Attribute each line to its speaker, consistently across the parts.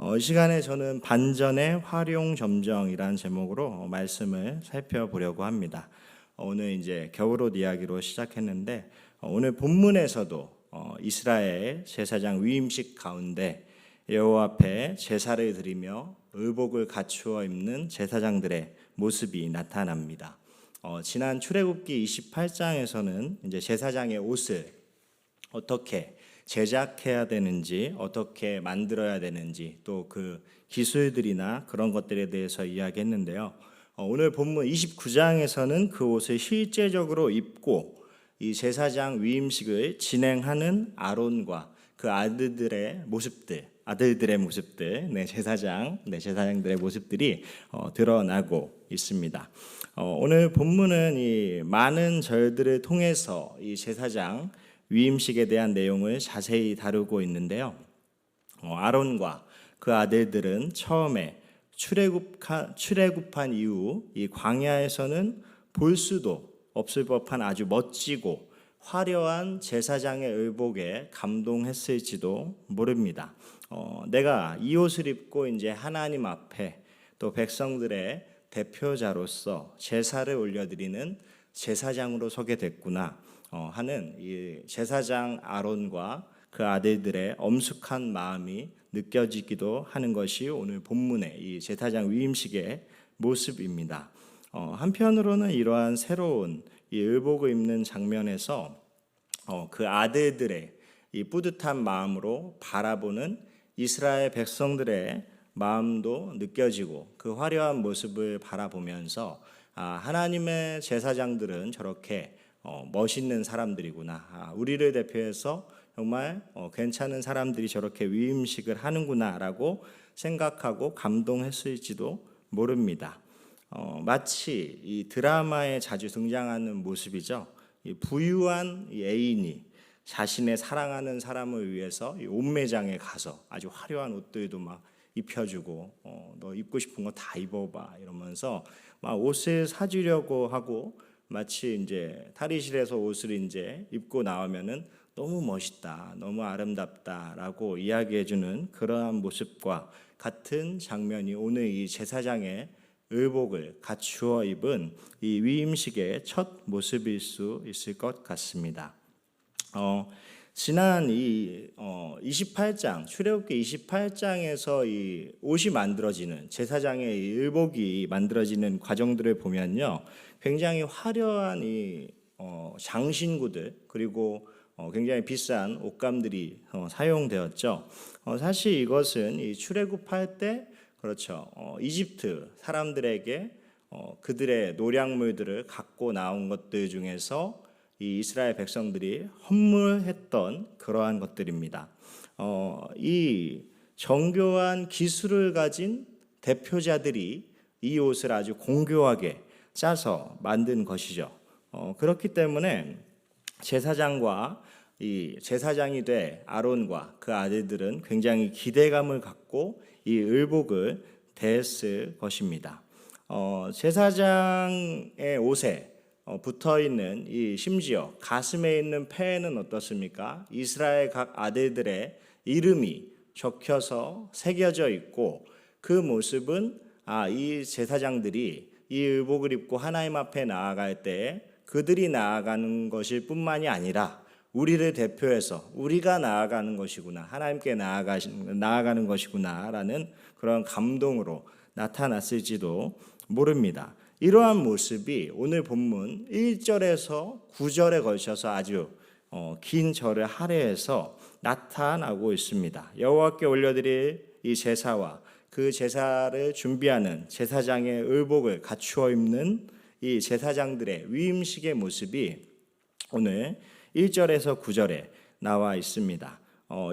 Speaker 1: 이 시간에 저는 반전의 활용점정이라는 제목으로 말씀을 살펴보려고 합니다. 오늘 이제 겨울옷 이야기로 시작했는데 오늘 본문에서도 이스라엘 제사장 위임식 가운데 여호와 앞에 제사를 드리며 의복을 갖추어 입는 제사장들의 모습이 나타납니다. 지난 출애굽기 28장에서는 이제 제사장의 옷을 어떻게 제작해야 되는지, 어떻게 만들어야 되는지, 또 그 기술들이나 그런 것들에 대해서 이야기했는데요. 오늘 본문 29장에서는 그 옷을 실제적으로 입고 이 제사장 위임식을 진행하는 아론과 그 아들들의 모습들, 제사장들의 모습들이 드러나고 있습니다. 오늘 본문은 이 많은 절들을 통해서 이 제사장 위임식에 대한 내용을 자세히 다루고 있는데요. 아론과 그 아들들은 처음에 출애굽한 이후 이 광야에서는 볼 수도 없을 법한 아주 멋지고 화려한 제사장의 의복에 감동했을지도 모릅니다. 내가 이 옷을 입고 이제 하나님 앞에 또 백성들의 대표자로서 제사를 올려드리는 제사장으로 서게 됐구나 하는 이 제사장 아론과 그 아들들의 엄숙한 마음이 느껴지기도 하는 것이 오늘 본문의 이 제사장 위임식의 모습입니다. 한편으로는 이러한 새로운 이 의복을 입는 장면에서 그 아들들의 이 뿌듯한 마음으로 바라보는 이스라엘 백성들의 마음도 느껴지고 그 화려한 모습을 바라보면서 하나님의 제사장들은 저렇게 멋있는 사람들이구나. 우리를 대표해서 정말 괜찮은 사람들이 저렇게 위임식을 하는구나라고 생각하고 감동했을지도 모릅니다. 마치 이 드라마에 자주 등장하는 모습이죠. 이 부유한 이 애인이 자신의 사랑하는 사람을 위해서 이 옷매장에 가서 아주 화려한 옷들도 막 입혀주고 너 입고 싶은 거 다 입어봐 이러면서 막 옷을 사주려고 하고 마치 이제 탈의실에서 옷을 이제 입고 나오면은 너무 멋있다, 너무 아름답다라고 이야기해주는 그러한 모습과 같은 장면이 오늘 이 제사장의 의복을 갖추어 입은 이 위임식의 첫 모습일 수 있을 것 같습니다. 지난 이 28장 출애굽기 28장에서 이 옷이 만들어지는 제사장의 이 의복이 만들어지는 과정들을 보면요, 굉장히 화려한 이 장신구들 그리고 굉장히 비싼 옷감들이 사용되었죠. 사실 이것은 이 출애굽할 때 그렇죠. 이집트 사람들에게 그들의 노량물들을 갖고 나온 것들 중에서 이 이스라엘 백성들이 헌물했던 그러한 것들입니다. 이 정교한 기술을 가진 대표자들이 이 옷을 아주 공교하게 짜서 만든 것이죠. 그렇기 때문에 제사장과 이 제사장이 돼 아론과 그 아들들은 굉장히 기대감을 갖고 이 의복을 대했을 것입니다. 제사장의 옷에 붙어 있는 이 심지어 가슴에 있는 패에는 어떻습니까? 이스라엘 각 아들들의 이름이 적혀서 새겨져 있고 그 모습은 이 제사장들이 이 의복을 입고 하나님 앞에 나아갈 때 그들이 나아가는 것일 뿐만이 아니라 우리를 대표해서 우리가 나아가는 것이구나, 하나님께 나아가는 것이구나라는 그런 감동으로 나타났을지도 모릅니다. 이러한 모습이 오늘 본문 1절에서 9절에 걸쳐서 아주 긴 절을 할애해서 나타나고 있습니다. 여호와께 올려드릴 이 제사와 그 제사를 준비하는 제사장의 의복을 갖추어 입는 이 제사장들의 위임식의 모습이 오늘 1절에서 9절에 나와 있습니다.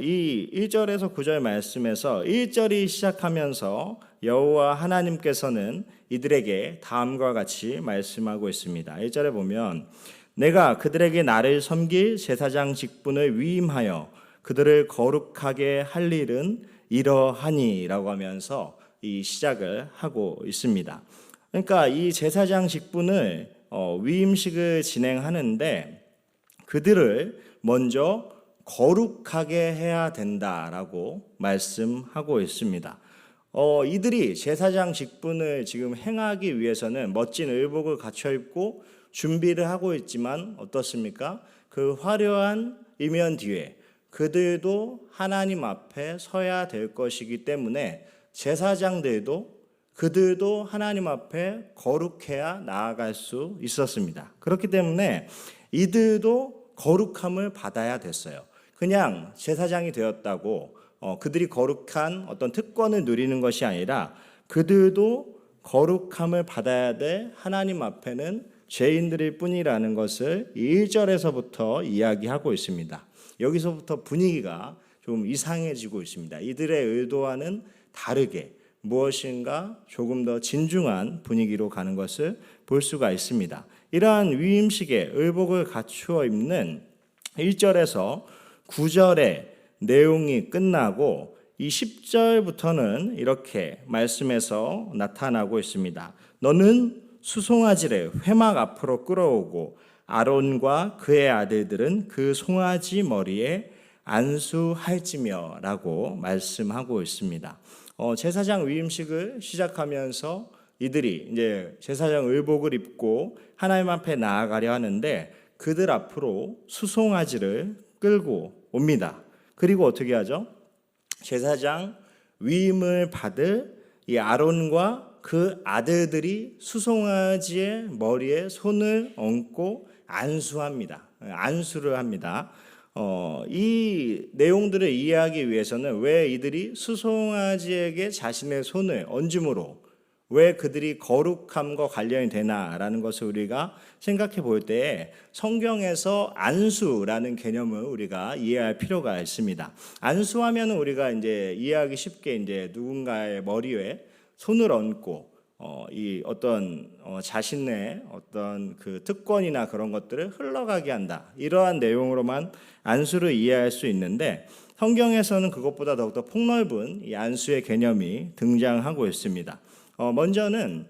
Speaker 1: 이 1절에서 9절 말씀에서 1절이 시작하면서 여호와 하나님께서는 이들에게 다음과 같이 말씀하고 있습니다. 1절에 보면 내가 그들에게 나를 섬길 제사장 직분을 위임하여 그들을 거룩하게 할 일은 이러하니라고 하면서 이 시작을 하고 있습니다. 그러니까 이 제사장 직분을 위임식을 진행하는데 그들을 먼저 거룩하게 해야 된다라고 말씀하고 있습니다. 이들이 제사장 직분을 지금 행하기 위해서는 멋진 의복을 갖춰 입고 준비를 하고 있지만 어떻습니까? 그 화려한 이면 뒤에 그들도 하나님 앞에 서야 될 것이기 때문에 제사장들도 그들도 하나님 앞에 거룩해야 나아갈 수 있었습니다. 그렇기 때문에 이들도 거룩함을 받아야 됐어요. 그냥 제사장이 되었다고 그들이 거룩한 어떤 특권을 누리는 것이 아니라 그들도 거룩함을 받아야 돼 하나님 앞에는 죄인들일 뿐이라는 것을 1절에서부터 이야기하고 있습니다. 여기서부터 분위기가 좀 이상해지고 있습니다. 이들의 의도와는 다르게 무엇인가 조금 더 진중한 분위기로 가는 것을 볼 수가 있습니다. 이러한 위임식의 의복을 갖추어 입는 1절에서 9절의 내용이 끝나고 이 10절부터는 이렇게 말씀에서 나타나고 있습니다. 너는 수송아지를 회막 앞으로 끌어오고 아론과 그의 아들들은 그 송아지 머리에 안수할지며 라고 말씀하고 있습니다. 제사장 위임식을 시작하면서 이들이 이제 제사장 의복을 입고 하나님 앞에 나아가려 하는데 그들 앞으로 수송아지를 끌고 옵니다. 그리고 어떻게 하죠? 제사장 위임을 받을 이 아론과 그 아들들이 수송아지의 머리에 손을 얹고 안수합니다. 안수를 합니다. 이 내용들을 이해하기 위해서는 왜 이들이 수송아지에게 자신의 손을 얹음으로 왜 그들이 거룩함과 관련이 되나라는 것을 우리가 생각해 볼 때 성경에서 안수라는 개념을 우리가 이해할 필요가 있습니다. 안수하면 우리가 이제 이해하기 쉽게 이제 누군가의 머리에 손을 얹고 이 어떤 자신의 어떤 그 특권이나 그런 것들을 흘러가게 한다. 이러한 내용으로만 안수를 이해할 수 있는데 성경에서는 그것보다 더욱더 폭넓은 이 안수의 개념이 등장하고 있습니다. 먼저는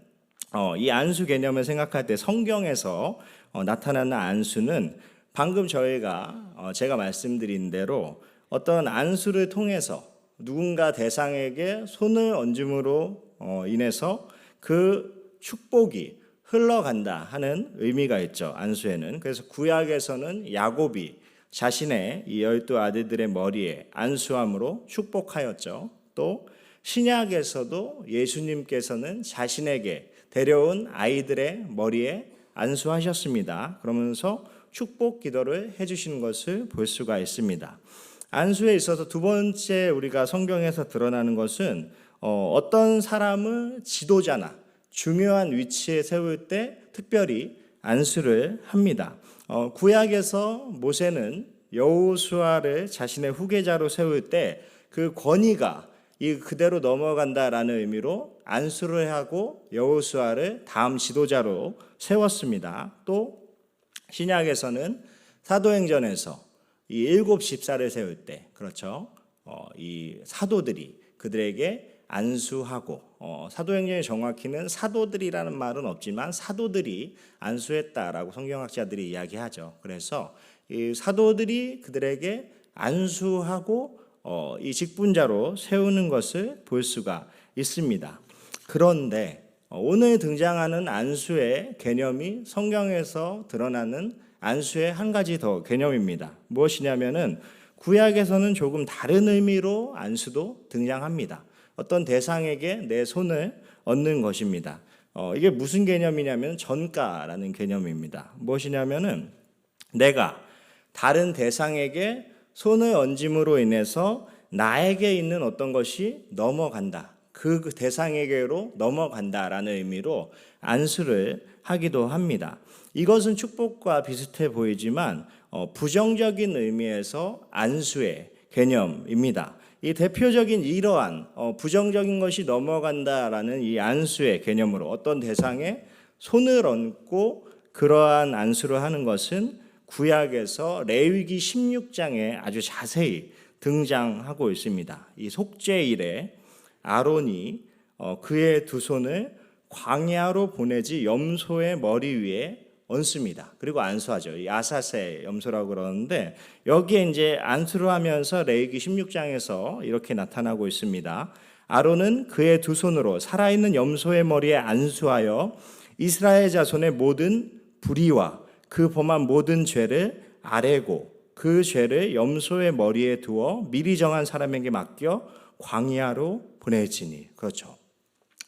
Speaker 1: 이 안수 개념을 생각할 때 성경에서 나타나는 안수는 방금 제가 말씀드린 대로 어떤 안수를 통해서 누군가 대상에게 손을 얹음으로 인해서 그 축복이 흘러간다 하는 의미가 있죠. 안수에는. 그래서 구약에서는 야곱이 자신의 이 12 아들들의 머리에 안수함으로 축복하였죠. 또 신약에서도 예수님께서는 자신에게 데려온 아이들의 머리에 안수하셨습니다. 그러면서 축복 기도를 해주시는 것을 볼 수가 있습니다. 안수에 있어서 두 번째 우리가 성경에서 드러나는 것은 어떤 사람을 지도자나 중요한 위치에 세울 때 특별히 안수를 합니다. 구약에서 모세는 여호수아를 자신의 후계자로 세울 때 그 권위가 그대로 넘어간다라는 의미로 안수를 하고 여호수아를 다음 지도자로 세웠습니다. 또 신약에서는 사도행전에서 이 7 집사를 세울 때 그렇죠. 이 사도들이 그들에게 안수하고 사도행전에 정확히는 사도들이라는 말은 없지만 사도들이 안수했다라고 성경학자들이 이야기하죠. 그래서 이 사도들이 그들에게 안수하고 이 직분자로 세우는 것을 볼 수가 있습니다. 그런데 오늘 등장하는 안수의 개념이 성경에서 드러나는 안수의 한 가지 더 개념입니다. 무엇이냐면은 구약에서는 조금 다른 의미로 안수도 등장합니다. 어떤 대상에게 내 손을 얹는 것입니다. 이게 무슨 개념이냐면 전가라는 개념입니다. 무엇이냐면은 내가 다른 대상에게 손을 얹음으로 인해서 나에게 있는 어떤 것이 넘어간다. 그 대상에게로 넘어간다라는 의미로 안수를 하기도 합니다. 이것은 축복과 비슷해 보이지만 부정적인 의미에서 안수의 개념입니다. 이 대표적인 이러한 부정적인 것이 넘어간다라는 이 안수의 개념으로 어떤 대상에 손을 얹고 그러한 안수를 하는 것은 구약에서 레위기 16장에 아주 자세히 등장하고 있습니다. 이 속죄일에 아론이 그의 두 손을 광야로 보내지 염소의 머리 위에 얹습니다. 그리고 안수하죠. 이 아사세 염소라고 그러는데 여기에 이제 안수를 하면서 레위기 16장에서 이렇게 나타나고 있습니다. 아론은 그의 두 손으로 살아있는 염소의 머리에 안수하여 이스라엘 자손의 모든 불의와 그 범한 모든 죄를 아뢰고 그 죄를 염소의 머리에 두어 미리 정한 사람에게 맡겨 광야로 보내지니. 그렇죠.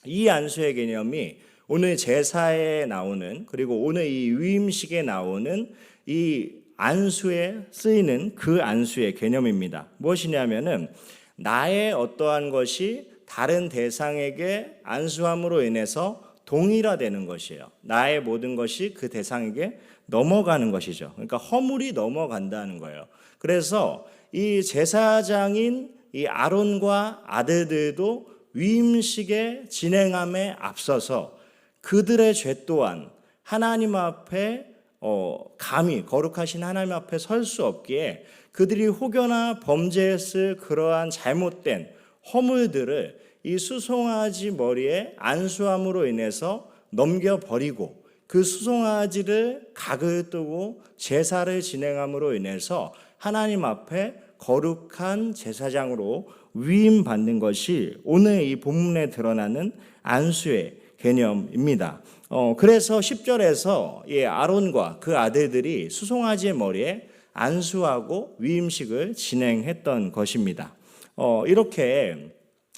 Speaker 1: 이 안수의 개념이 오늘 제사에 나오는, 그리고 오늘 이 위임식에 나오는 이 안수에 쓰이는 그 안수의 개념입니다. 무엇이냐면은 나의 어떠한 것이 다른 대상에게 안수함으로 인해서 동일화되는 것이에요. 나의 모든 것이 그 대상에게 넘어가는 것이죠. 그러니까 허물이 넘어간다는 거예요. 그래서 이 제사장인 이 아론과 아들들도 위임식의 진행함에 앞서서 그들의 죄 또한 하나님 앞에 감히 거룩하신 하나님 앞에 설 수 없기에 그들이 혹여나 범죄했을 그러한 잘못된 허물들을 이 수송아지 머리에 안수함으로 인해서 넘겨버리고 그 수송아지를 각을 뜨고 제사를 진행함으로 인해서 하나님 앞에 거룩한 제사장으로 위임받는 것이 오늘 이 본문에 드러나는 안수의 개념입니다. 그래서 10절에서 아론과 그 아들들이 수송아지의 머리에 안수하고 위임식을 진행했던 것입니다. 이렇게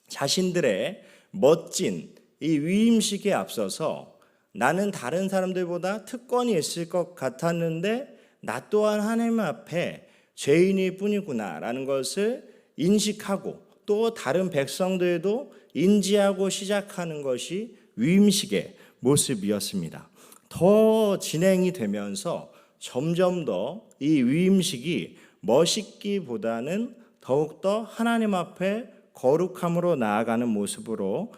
Speaker 1: 자신들의 멋진 이 위임식에 앞서서 나는 다른 사람들보다 특권이 있을 것 같았는데 나 또한 하나님 앞에 죄인일 뿐이구나라는 것을 인식하고 또 다른 백성들도 인지하고 시작하는 것이 위임식의 모습이었습니다. 더 진행이 되면서 점점 더 이 위임식이 멋있기보다는 더욱더 하나님 앞에 거룩함으로 나아가는 모습으로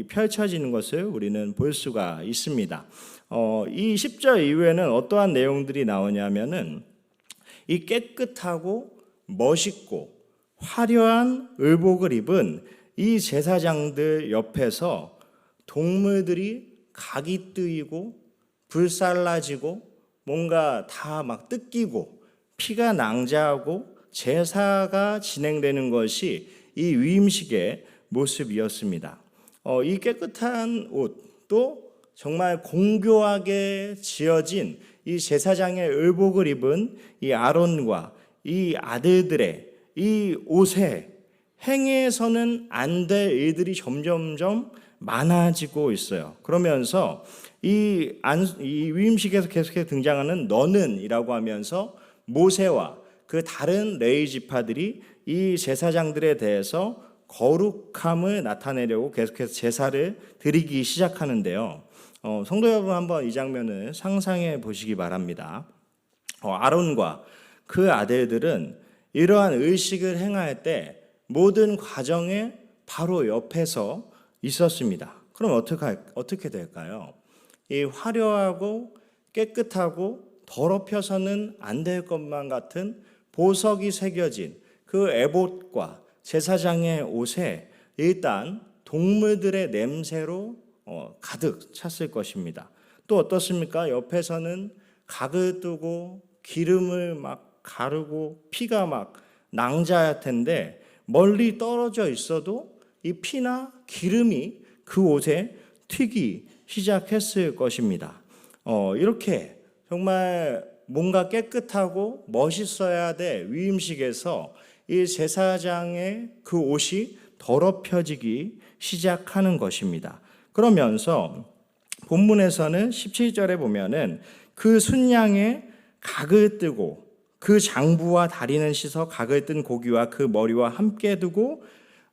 Speaker 1: 펼쳐지는 것을 우리는 볼 수가 있습니다. 이 10절 이후에는 어떠한 내용들이 나오냐면은 이 깨끗하고 멋있고 화려한 의복을 입은 이 제사장들 옆에서 동물들이 각이 뜨이고 불살라지고 뭔가 다 막 뜯기고 피가 낭자하고 제사가 진행되는 것이 이 위임식의 모습이었습니다. 이 깨끗한 옷도 정말 공교하게 지어진 이 제사장의 의복을 입은 이 아론과 이 아들들의 이 옷에 행해서는 안 될 일들이 점점점 많아지고 있어요. 그러면서 이 위임식에서 계속해서 등장하는 너는이라고 하면서 모세와 그 다른 레위 지파들이 이 제사장들에 대해서 거룩함을 나타내려고 계속해서 제사를 드리기 시작하는데요. 성도 여러분 한번 이 장면을 상상해 보시기 바랍니다. 아론과 그 아들들은 이러한 의식을 행할 때 모든 과정에 바로 옆에서 있었습니다. 그럼 어떻게 될까요? 이 화려하고 깨끗하고 더럽혀서는 안 될 것만 같은 보석이 새겨진 그 에봇과 제사장의 옷에 일단 동물들의 냄새로 가득 찼을 것입니다. 또 어떻습니까? 옆에서는 각을 뜨고 기름을 막 가르고 피가 막 낭자할 텐데 멀리 떨어져 있어도 이 피나 기름이 그 옷에 튀기 시작했을 것입니다. 이렇게 정말 뭔가 깨끗하고 멋있어야 될 위임식에서 이 제사장의 그 옷이 더럽혀지기 시작하는 것입니다. 그러면서 본문에서는 17절에 보면은 그 순양의 각을 뜨고 그 장부와 다리는 씻어 각을 뜬 고기와 그 머리와 함께 두고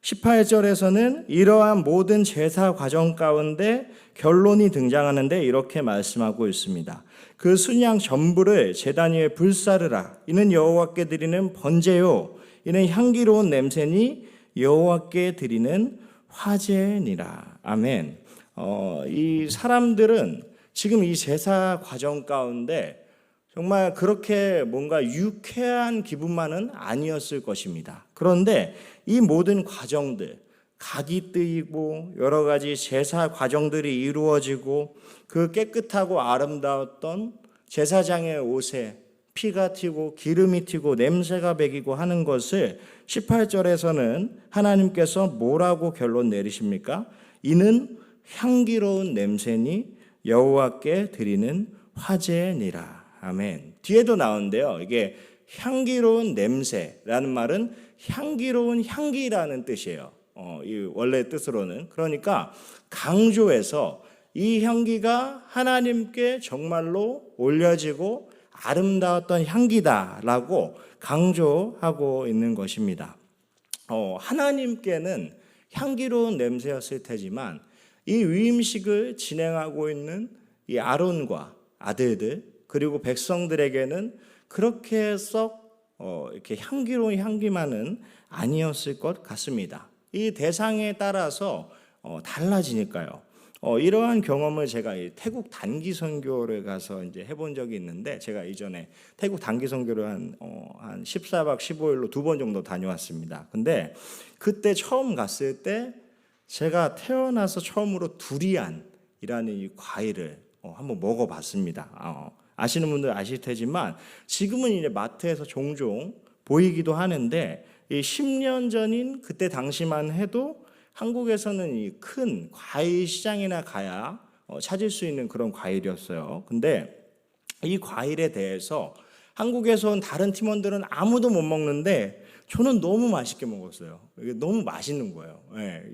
Speaker 1: 18절에서는 이러한 모든 제사 과정 가운데 결론이 등장하는데 이렇게 말씀하고 있습니다. 그 순양 전부를 제단 위에 불사르라. 이는 여호와께 드리는 번제요. 이는 향기로운 냄새니 여호와께 드리는 화제니라. 아멘. 이 사람들은 지금 이 제사 과정 가운데 정말 그렇게 뭔가 유쾌한 기분만은 아니었을 것입니다. 그런데 이 모든 과정들, 각이 뜨이고 여러 가지 제사 과정들이 이루어지고 그 깨끗하고 아름다웠던 제사장의 옷에 피가 튀고 기름이 튀고 냄새가 배기고 하는 것을 18절에서는 하나님께서 뭐라고 결론 내리십니까? 이는 향기로운 냄새니 여호와께 드리는 화제니라. 아멘. 뒤에도 나오는데요. 이게 향기로운 냄새라는 말은 향기로운 향기라는 뜻이에요. 이 원래 뜻으로는. 그러니까 강조해서 이 향기가 하나님께 정말로 올려지고 아름다웠던 향기다라고 강조하고 있는 것입니다. 하나님께는 향기로운 냄새였을 테지만 이 위임식을 진행하고 있는 이 아론과 아들들 그리고 백성들에게는 그렇게 썩 이렇게 향기로운 향기만은 아니었을 것 같습니다. 이 대상에 따라서 달라지니까요. 이러한 경험을 제가 태국 단기 선교를 가서 이제 해본 적이 있는데, 제가 이전에 태국 단기 선교를 한 14박 15일로 2번 정도 다녀왔습니다. 근데 그때 처음 갔을 때 제가 태어나서 처음으로 두리안이라는 이 과일을 한번 먹어봤습니다. 아시는 분들 아실 테지만 지금은 이제 마트에서 종종 보이기도 하는데, 이 10년 전인 그때 당시만 해도 한국에서는 이 큰 과일 시장이나 가야 찾을 수 있는 그런 과일이었어요. 근데 이 과일에 대해서 한국에서 온 다른 팀원들은 아무도 못 먹는데 저는 너무 맛있게 먹었어요. 이게 너무 맛있는 거예요.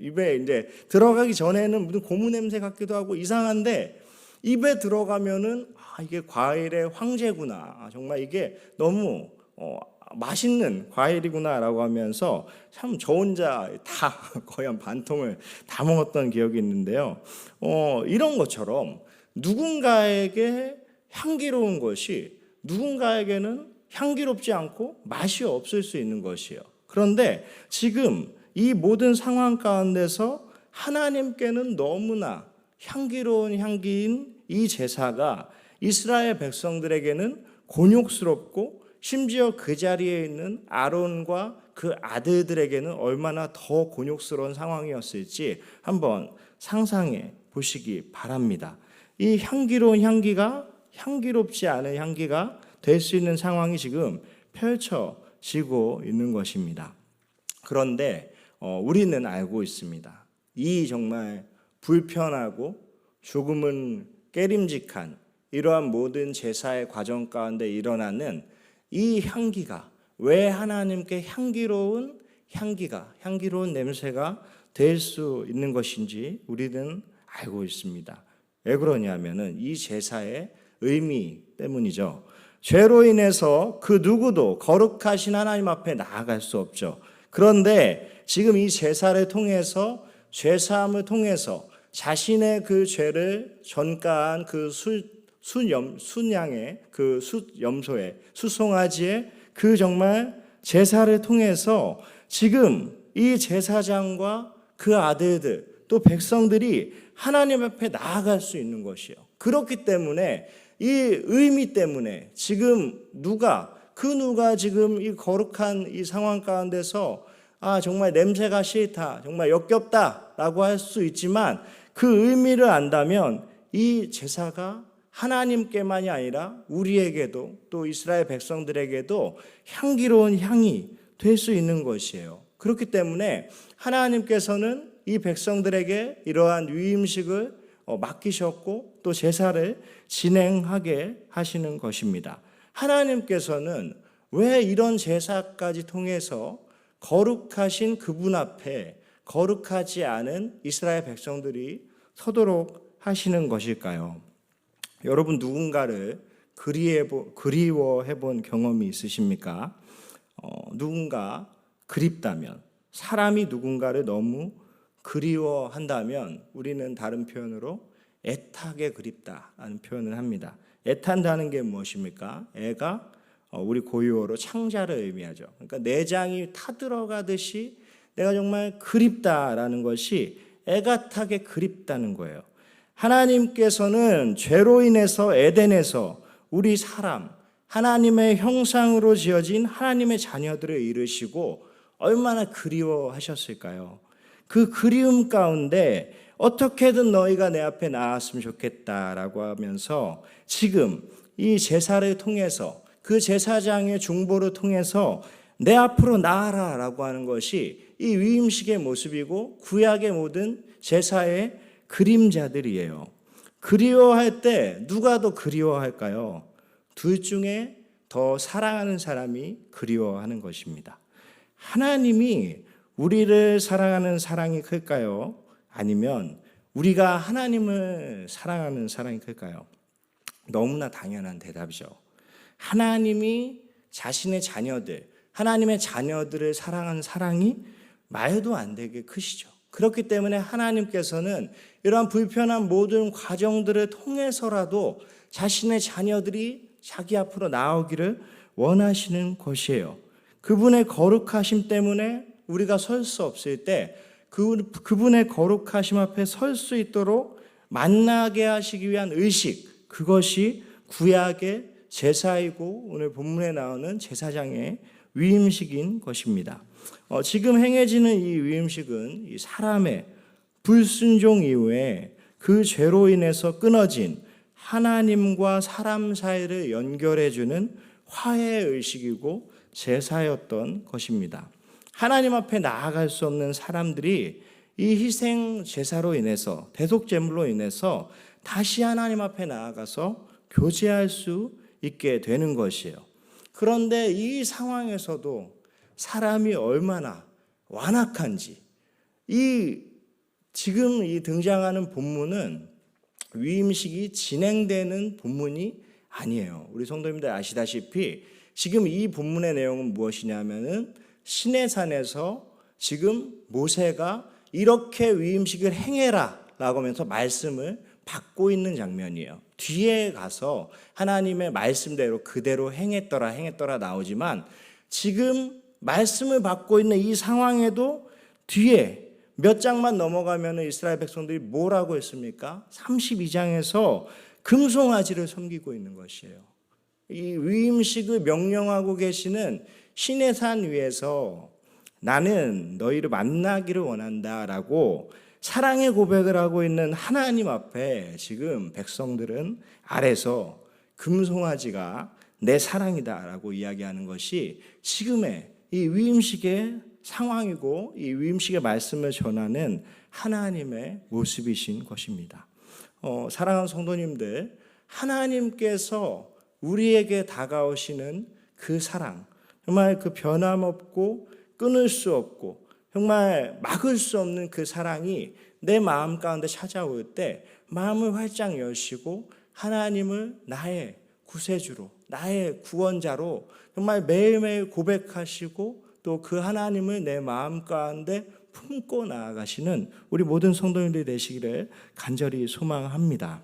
Speaker 1: 입에 이제 들어가기 전에는 무슨 고무 냄새 같기도 하고 이상한데, 입에 들어가면은 이게 과일의 황제구나. 정말 이게 너무 맛있는 과일이구나라고 하면서 참 저 혼자 다 거의 한 반통을 다 먹었던 기억이 있는데요. 이런 것처럼 누군가에게 향기로운 것이 누군가에게는 향기롭지 않고 맛이 없을 수 있는 것이에요. 그런데 지금 이 모든 상황 가운데서 하나님께는 너무나 향기로운 향기인 이 제사가 이스라엘 백성들에게는 곤욕스럽고 심지어 그 자리에 있는 아론과 그 아들들에게는 얼마나 더 곤욕스러운 상황이었을지 한번 상상해 보시기 바랍니다. 이 향기로운 향기가 향기롭지 않은 향기가 될 수 있는 상황이 지금 펼쳐지고 있는 것입니다. 그런데 우리는 알고 있습니다. 이 정말 불편하고 조금은 깨림직한 이러한 모든 제사의 과정 가운데 일어나는 이 향기가 왜 하나님께 향기로운 향기가, 향기로운 냄새가 될 수 있는 것인지 우리는 알고 있습니다. 왜 그러냐면은 이 제사의 의미 때문이죠. 죄로 인해서 그 누구도 거룩하신 하나님 앞에 나아갈 수 없죠. 그런데 지금 이 제사를 통해서, 죄사함을 통해서 자신의 그 죄를 전가한 그 순양의 그 숫염소에, 숫송아지의 그 정말 제사를 통해서 지금 이 제사장과 그 아들들 또 백성들이 하나님 앞에 나아갈 수 있는 것이요. 그렇기 때문에 이 의미 때문에 지금 누가 지금 이 거룩한 이 상황 가운데서 정말 냄새가 싫다, 정말 역겹다라고 할 수 있지만 그 의미를 안다면 이 제사가 하나님께만이 아니라 우리에게도 또 이스라엘 백성들에게도 향기로운 향이 될 수 있는 것이에요. 그렇기 때문에 하나님께서는 이 백성들에게 이러한 위임식을 맡기셨고 또 제사를 진행하게 하시는 것입니다. 하나님께서는 왜 이런 제사까지 통해서 거룩하신 그분 앞에 거룩하지 않은 이스라엘 백성들이 서도록 하시는 것일까요? 여러분 누군가를 그리워해 본 경험이 있으십니까? 누군가 그립다면, 사람이 누군가를 너무 그리워한다면 우리는 다른 표현으로 애타게 그립다라는 표현을 합니다. 애탄다는 게 무엇입니까? 애가 우리 고유어로 창자를 의미하죠. 그러니까 내장이 타들어가듯이 내가 정말 그립다라는 것이 애가 타게 그립다는 거예요. 하나님께서는 죄로 인해서 에덴에서 우리 사람, 하나님의 형상으로 지어진 하나님의 자녀들을 이루시고 얼마나 그리워하셨을까요? 그 그리움 가운데 어떻게든 너희가 내 앞에 나왔으면 좋겠다라고 하면서 지금 이 제사를 통해서 그 제사장의 중보를 통해서 내 앞으로 나아라라고 하는 것이 이 위임식의 모습이고 구약의 모든 제사의 그림자들이에요. 그리워할 때 누가 더 그리워할까요? 둘 중에 더 사랑하는 사람이 그리워하는 것입니다. 하나님이 우리를 사랑하는 사랑이 클까요? 아니면 우리가 하나님을 사랑하는 사랑이 클까요? 너무나 당연한 대답이죠. 하나님이 자신의 자녀들, 하나님의 자녀들을 사랑하는 사랑이 말도 안 되게 크시죠. 그렇기 때문에 하나님께서는 이러한 불편한 모든 과정들을 통해서라도 자신의 자녀들이 자기 앞으로 나오기를 원하시는 것이에요. 그분의 거룩하심 때문에 우리가 설 수 없을 때 그분의 거룩하심 앞에 설 수 있도록 만나게 하시기 위한 의식, 그것이 구약의 제사이고 오늘 본문에 나오는 제사장의 위임식인 것입니다. 지금 행해지는 이 위임식은 이 사람의 불순종 이후에 그 죄로 인해서 끊어진 하나님과 사람 사이를 연결해주는 화해의 의식이고 제사였던 것입니다. 하나님 앞에 나아갈 수 없는 사람들이 이 희생 제사로 인해서, 대속 제물로 인해서 다시 하나님 앞에 나아가서 교제할 수 있게 되는 것이에요. 그런데 이 상황에서도 사람이 얼마나 완악한지, 지금 이 등장하는 본문은 위임식이 진행되는 본문이 아니에요. 우리 성도님들 아시다시피 지금 이 본문의 내용은 무엇이냐면은 시내산에서 지금 모세가 이렇게 위임식을 행해라 라고 하면서 말씀을 받고 있는 장면이에요. 뒤에 가서 하나님의 말씀대로 그대로 행했더라 나오지만 지금 말씀을 받고 있는 이 상황에도 뒤에 몇 장만 넘어가면 이스라엘 백성들이 뭐라고 했습니까? 32장에서 금송아지를 섬기고 있는 것이에요. 이 위임식을 명령하고 계시는 시내산 위에서 나는 너희를 만나기를 원한다라고 사랑의 고백을 하고 있는 하나님 앞에 지금 백성들은 아래서 금송아지가 내 사랑이다라고 이야기하는 것이 지금의 이 위임식의 상황이고 이 위임식의 말씀을 전하는 하나님의 모습이신 것입니다. 사랑하는 성도님들, 하나님께서 우리에게 다가오시는 그 사랑, 정말 그 변함없고 끊을 수 없고 정말 막을 수 없는 그 사랑이 내 마음 가운데 찾아올 때 마음을 활짝 여시고 하나님을 나의 구세주로, 나의 구원자로 정말 매일매일 고백하시고 또 그 하나님을 내 마음 가운데 품고 나아가시는 우리 모든 성도님들이 되시기를 간절히 소망합니다.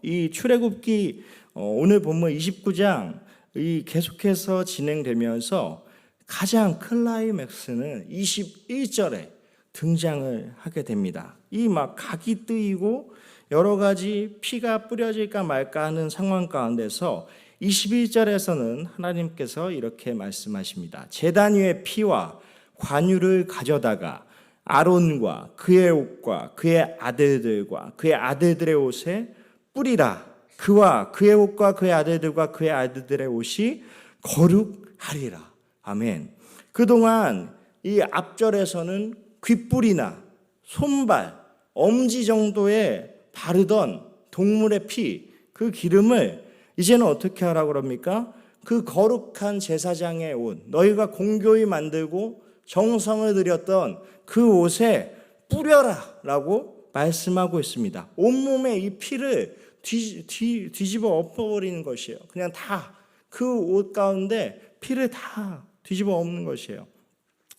Speaker 1: 이 출애굽기 오늘 본문 29장 이 계속해서 진행되면서 가장 클라이맥스는 21절에 등장을 하게 됩니다. 이 막 각이 뜨이고 여러 가지 피가 뿌려질까 말까 하는 상황 가운데서 21절에서는 하나님께서 이렇게 말씀하십니다. 제단 위의 피와 관유를 가져다가 아론과 그의 옷과 그의 아들들과 그의 아들들의 옷에 뿌리라. 그와 그의 옷과 그의 아들들과 그의 아들들의 옷이 거룩하리라. 아멘. 그동안 이 앞절에서는 귓불이나 손발, 엄지 정도에 바르던 동물의 피, 그 기름을 이제는 어떻게 하라고 그럽니까? 그 거룩한 제사장의 옷, 너희가 공교히 만들고 정성을 들였던 그 옷에 뿌려라 라고 말씀하고 있습니다. 온몸에 이 피를 뒤집어 엎어버리는 것이에요. 그냥 다 그 옷 가운데 피를 다 뒤집어 엎는 것이에요.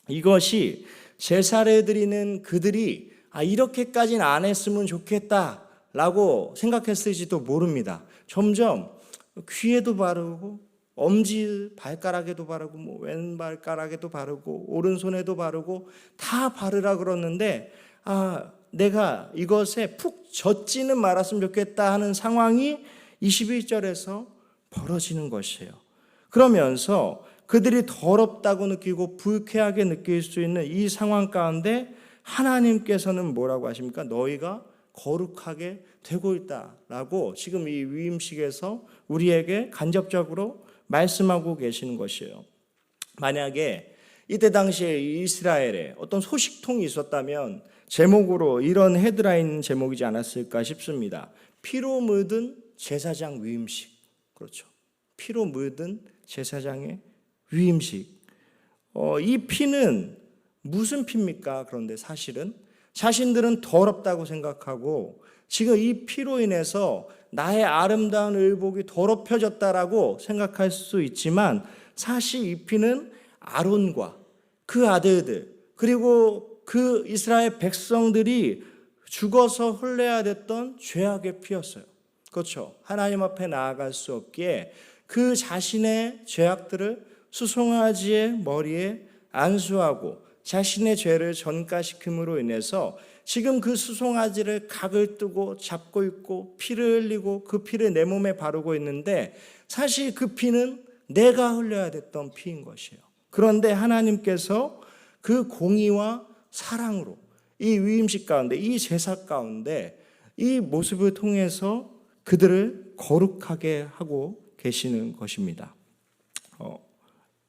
Speaker 1: 이것이 제사를 드리는 그들이 이렇게까지는 안 했으면 좋겠다라고 생각했을지도 모릅니다. 점점 귀에도 바르고 엄지 발가락에도 바르고 왼발가락에도 바르고 오른손에도 바르고 다 바르라 그러는데 내가 이것에 푹 젖지는 말았으면 좋겠다 하는 상황이 21절에서 벌어지는 것이에요. 그러면서 그들이 더럽다고 느끼고 불쾌하게 느낄 수 있는 이 상황 가운데 하나님께서는 뭐라고 하십니까? 너희가 거룩하게 되고 있다라고 지금 이 위임식에서 우리에게 간접적으로 말씀하고 계시는 것이에요. 만약에 이때 당시에 이스라엘에 어떤 소식통이 있었다면 제목으로 이런 헤드라인 제목이지 않았을까 싶습니다. 피로 묻은 제사장 위임식. 그렇죠. 피로 묻은 제사장의 위임식. 이 피는 무슨 피입니까? 그런데 사실은 자신들은 더럽다고 생각하고 지금 이 피로 인해서 나의 아름다운 의복이 더럽혀졌다라고 생각할 수 있지만 사실 이 피는 아론과 그 아들들 그리고 그 이스라엘 백성들이 죽어서 흘려야 됐던 죄악의 피였어요. 그렇죠. 하나님 앞에 나아갈 수 없기에 그 자신의 죄악들을 수송아지의 머리에 안수하고 자신의 죄를 전가시킴으로 인해서 지금 그 수송아지를 각을 뜨고 잡고 있고 피를 흘리고 그 피를 내 몸에 바르고 있는데 사실 그 피는 내가 흘려야 됐던 피인 것이에요. 그런데 하나님께서 그 공의와 사랑으로 이 위임식 가운데 이 제사 가운데 이 모습을 통해서 그들을 거룩하게 하고 계시는 것입니다.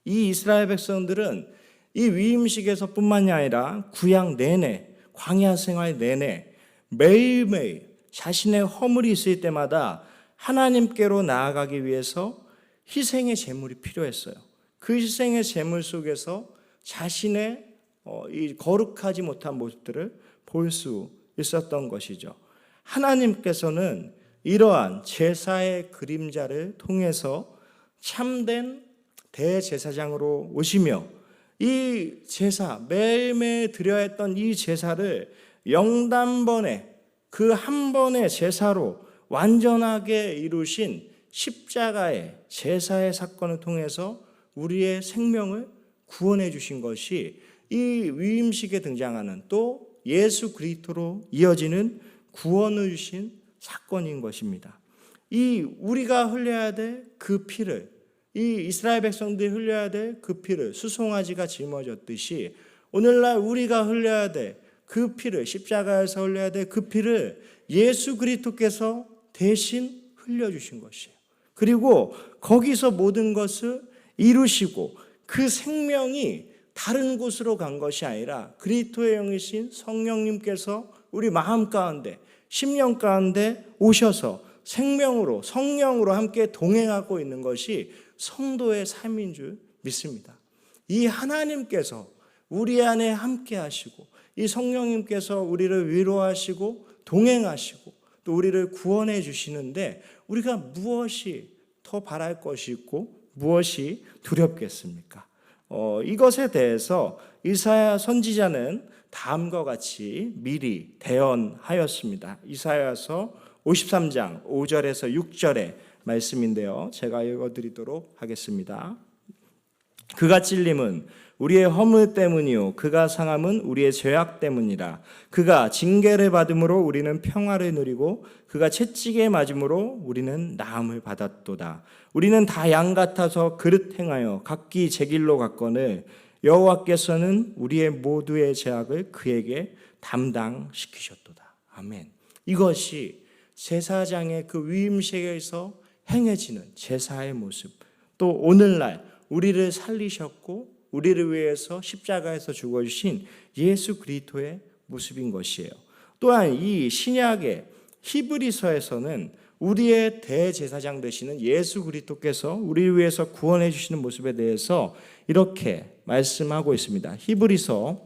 Speaker 1: 이 이스라엘 백성들은 이 위임식에서 뿐만이 아니라 구약 내내 광야 생활 내내 매일매일 자신의 허물이 있을 때마다 하나님께로 나아가기 위해서 희생의 제물이 필요했어요. 그 희생의 제물 속에서 자신의 이 거룩하지 못한 모습들을 볼 수 있었던 것이죠. 하나님께서는 이러한 제사의 그림자를 통해서 참된 대제사장으로 오시며 이 제사, 매일매일 드려야 했던 이 제사를 영단번에 그 한 번의 제사로 완전하게 이루신 십자가의 제사의 사건을 통해서 우리의 생명을 구원해 주신 것이 이 위임식에 등장하는 또 예수 그리스도로 이어지는 구원을 주신 사건인 것입니다. 이 우리가 흘려야 될 그 피를 이 이스라엘 백성들이 흘려야 될 그 피를 수송아지가 짊어졌듯이 오늘날 우리가 흘려야 될 그 피를 십자가에서 흘려야 될 그 피를 예수 그리스도께서 대신 흘려주신 것이에요. 그리고 거기서 모든 것을 이루시고 그 생명이 다른 곳으로 간 것이 아니라 그리스도의 영이신 성령님께서 우리 마음 가운데 심령 가운데 오셔서 생명으로 성령으로 함께 동행하고 있는 것이 성도의 삶인 줄 믿습니다. 이 하나님께서 우리 안에 함께 하시고 이 성령님께서 우리를 위로하시고 동행하시고 또 우리를 구원해 주시는데 우리가 무엇이 더 바랄 것이 있고 무엇이 두렵겠습니까? 이것에 대해서 이사야 선지자는 다음과 같이 미리 대언하였습니다. 이사야서 53장 5절에서 6절의 말씀인데요. 제가 읽어드리도록 하겠습니다. 그가 찔림은 우리의 허물 때문이요 그가 상함은 우리의 죄악 때문이라. 그가 징계를 받음으로 우리는 평화를 누리고 그가 채찍에 맞음으로 우리는 나음을 받았도다. 우리는 다 양 같아서 그릇 행하여 각기 제 길로 갔거늘 여호와께서는 우리의 모두의 죄악을 그에게 담당시키셨도다. 아멘. 이것이 제사장의 그 위임식에서 행해지는 제사의 모습, 또 오늘날 우리를 살리셨고 우리를 위해서 십자가에서 죽어주신 예수 그리스도의 모습인 것이에요. 또한 이 신약의 히브리서에서는 우리의 대제사장 되시는 예수 그리스도께서 우리를 위해서 구원해 주시는 모습에 대해서 이렇게 말씀하고 있습니다. 히브리서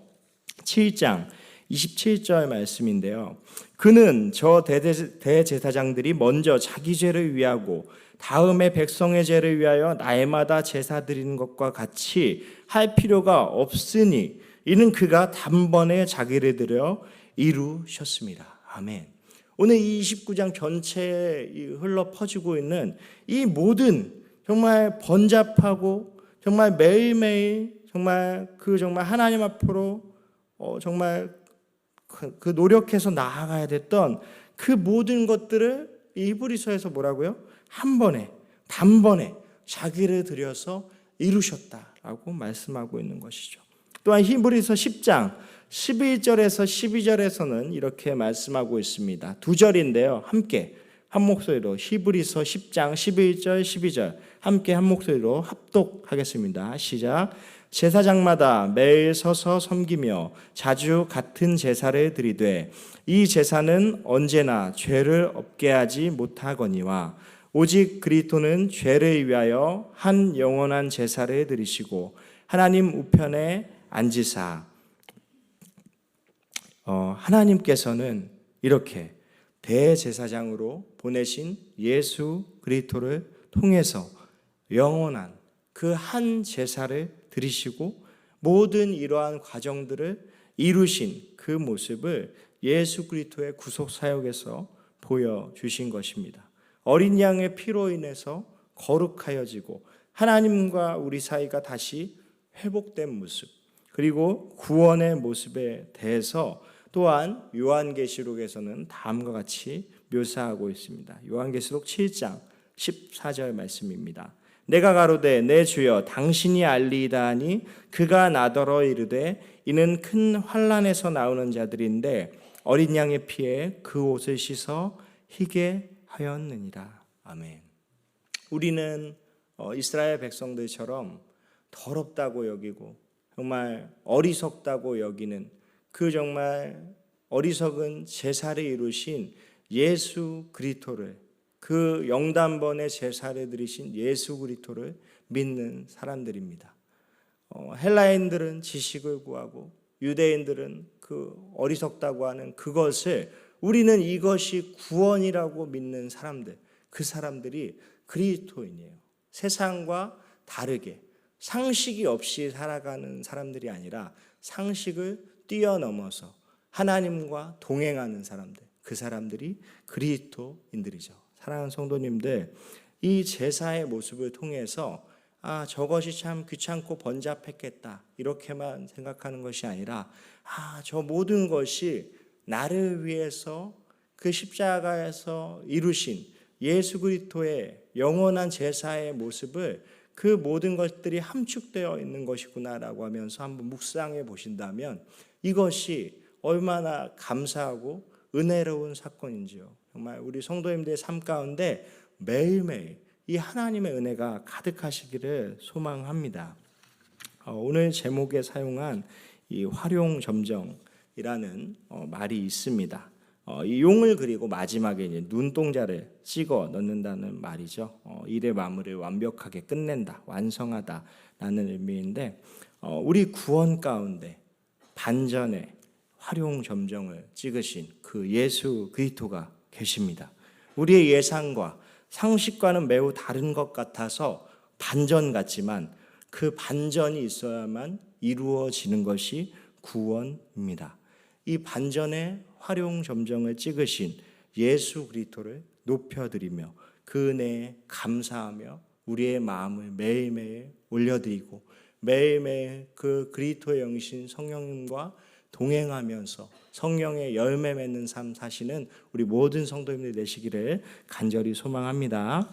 Speaker 1: 7장 27절 말씀인데요. 그는 저 대제사장들이 먼저 자기 죄를 위하고 다음에 백성의 죄를 위하여 날마다 제사 드리는 것과 같이 할 필요가 없으니 이는 그가 단번에 자기를 드려 이루셨습니다. 아멘. 오늘 이 29장 전체에 흘러 퍼지고 있는 이 모든 정말 번잡하고 정말 매일매일 정말 하나님 앞으로 정말 그 노력해서 나아가야 됐던 그 모든 것들을 이 히브리서에서 뭐라고요? 한 번에 단번에 자기를 들여서 이루셨다라고 말씀하고 있는 것이죠. 또한 히브리서 10장 11절에서 12절에서는 이렇게 말씀하고 있습니다. 두 절인데요. 함께 한 목소리로 히브리서 10장 11절 12절 함께 한 목소리로 합독하겠습니다. 시작. 제사장마다 매일 서서 섬기며 자주 같은 제사를 드리되 이 제사는 언제나 죄를 없게 하지 못하거니와 오직 그리스도는 죄를 위하여 한 영원한 제사를 드리시고 하나님 우편에 앉으사 하나님께서는 이렇게 대제사장으로 보내신 예수 그리스도를 통해서 영원한 그 한 제사를 드리시고 모든 이러한 과정들을 이루신 그 모습을 예수 그리스도의 구속 사역에서 보여주신 것입니다. 어린 양의 피로 인해서 거룩하여지고 하나님과 우리 사이가 다시 회복된 모습, 그리고 구원의 모습에 대해서 또한 요한계시록에서는 다음과 같이 묘사하고 있습니다. 요한계시록 7장 14절 말씀입니다. 내가 가로되 내 주여 당신이 알리이다 하니 그가 나더러 이르되 이는 큰 환난에서 나오는 자들인데 어린 양의 피에 그 옷을 씻어 희게 하였느니라. 아멘. 우리는 이스라엘 백성들처럼 더럽다고 여기고 정말 어리석다고 여기는 그 정말 어리석은 제사를 이루신 예수 그리스도를, 그 영단번의 제사를 드리신 예수 그리스도를 믿는 사람들입니다. 헬라인들은 지식을 구하고 유대인들은 그 어리석다고 하는 그것을, 우리는 이것이 구원이라고 믿는 사람들, 그 사람들이 그리스도인이에요. 세상과 다르게 상식이 없이 살아가는 사람들이 아니라 상식을 뛰어넘어서 하나님과 동행하는 사람들, 그 사람들이 그리스도인들이죠. 사랑하는 성도님들, 이 제사의 모습을 통해서 저것이 참 귀찮고 번잡했겠다 이렇게만 생각하는 것이 아니라 저 모든 것이 나를 위해서 그 십자가에서 이루신 예수 그리스도의 영원한 제사의 모습을, 그 모든 것들이 함축되어 있는 것이구나라고 하면서 한번 묵상해 보신다면 이것이 얼마나 감사하고 은혜로운 사건인지요. 정말 우리 성도님들의 삶 가운데 매일매일 이 하나님의 은혜가 가득하시기를 소망합니다. 오늘 제목에 사용한 이 활용점정이라는 말이 있습니다. 이 용을 그리고 마지막에 이제 눈동자를 찍어 넣는다는 말이죠. 일의 마무리를 완벽하게 끝낸다, 완성하다라는 의미인데 우리 구원 가운데 반전에 활용점정을 찍으신 그 예수 그리스도가 계십니다. 우리의 예상과 상식과는 매우 다른 것 같아서 반전 같지만 그 반전이 있어야만 이루어지는 것이 구원입니다. 이 반전에 활용점정을 찍으신 예수 그리스도를 높여드리며 그 은혜에 감사하며 우리의 마음을 매일매일 올려드리고 매일매일 그 그리스도의 영이신 성령님과 동행하면서 성령의 열매 맺는 삶 사시는 우리 모든 성도님들 되시기를 간절히 소망합니다.